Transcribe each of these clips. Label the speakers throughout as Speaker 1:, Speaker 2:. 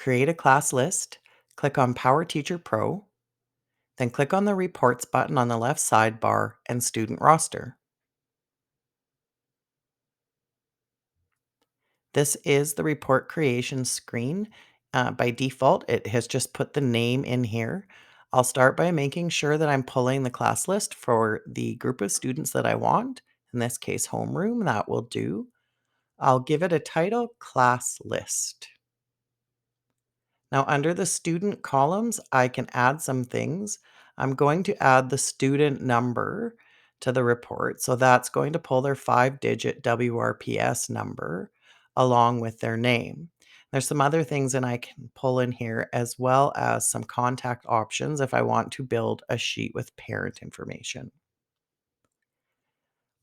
Speaker 1: create a class list, click on Power Teacher Pro, then click on the Reports button on the left sidebar and Student Roster. This is the report creation screen. By default, it has just put the name in here. I'll start by making sure that I'm pulling the class list for the group of students that I want. In this case, homeroom, that will do. I'll give it a title, Class List. Now, under the student columns, I can add some things. I'm going to add the student number to the report. So that's going to pull their 5-digit WRPS number along with their name. There's some other things that I can pull in here, as well as some contact options if I want to build a sheet with parent information.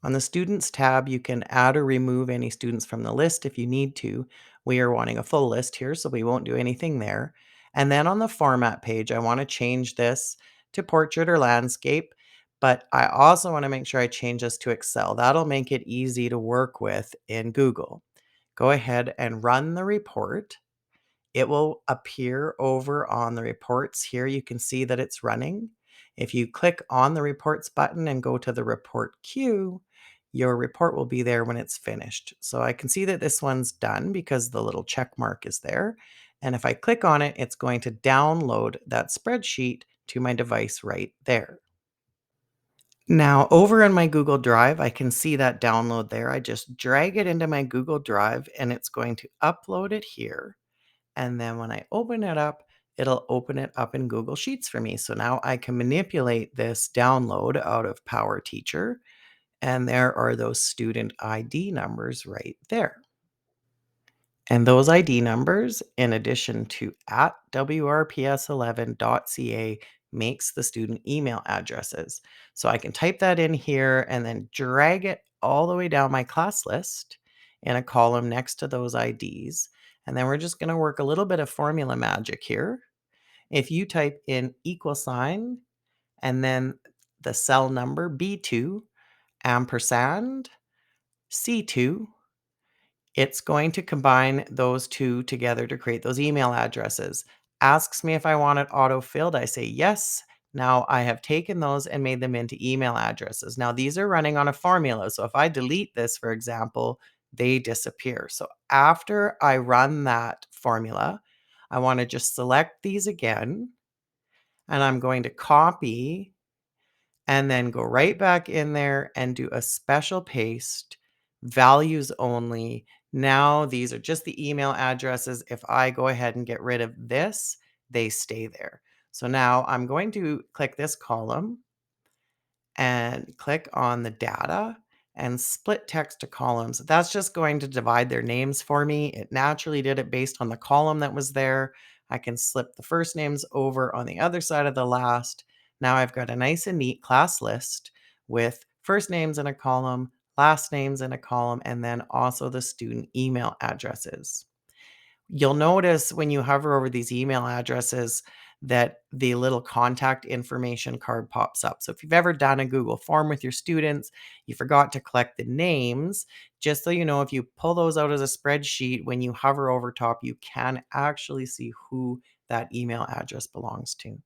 Speaker 1: On the Students tab, you can add or remove any students from the list if you need to. We are wanting a full list here, so we won't do anything there. And then on the Format page, I want to change this to portrait or landscape, but I also want to make sure I change this to Excel. That'll make it easy to work with in Google. Go ahead and run the report. It will appear over on the reports here. You can see that it's running. If you click on the reports button and go to the report queue, your report will be there when it's finished. So I can see that this one's done because the little check mark is there. And if I click on it, it's going to download that spreadsheet to my device right there. Now, over in my Google Drive, I can see that download there. I just drag it into my Google Drive and it's going to upload it here. And then when I open it up, it'll open it up in Google Sheets for me. So now I can manipulate this download out of Power Teacher. And there are those student ID numbers right there. And those ID numbers, in addition to at wrps11.ca, makes the student email addresses. So I can type that in here and then drag it all the way down my class list in a column next to those IDs. And then we're just going to work a little bit of formula magic here. If you type in equal sign and then the cell number B2 ampersand C2, it's going to combine those two together to create those email addresses. Asks me if I want it auto-filled. I say yes. Now I have taken those and made them into email addresses. Now these are running on a formula. So if I delete this, for example, they disappear. So after I run that formula, I want to just select these again. And I'm going to copy and then go right back in there and do a special paste, values only. Now these are just the email addresses. If I go ahead and get rid of this, they stay there. So now I'm going to click this column and click on the data and split text to columns. That's just going to divide their names for me. It naturally did it based on the column that was there. I can slip the first names over on the other side of the last. Now I've got a nice and neat class list with first names in a column, last names in a column, and then also the student email addresses. You'll notice when you hover over these email addresses that the little contact information card pops up. So if you've ever done a Google form with your students, you forgot to collect the names, just so you know, if you pull those out as a spreadsheet, when you hover over top, you can actually see who that email address belongs to.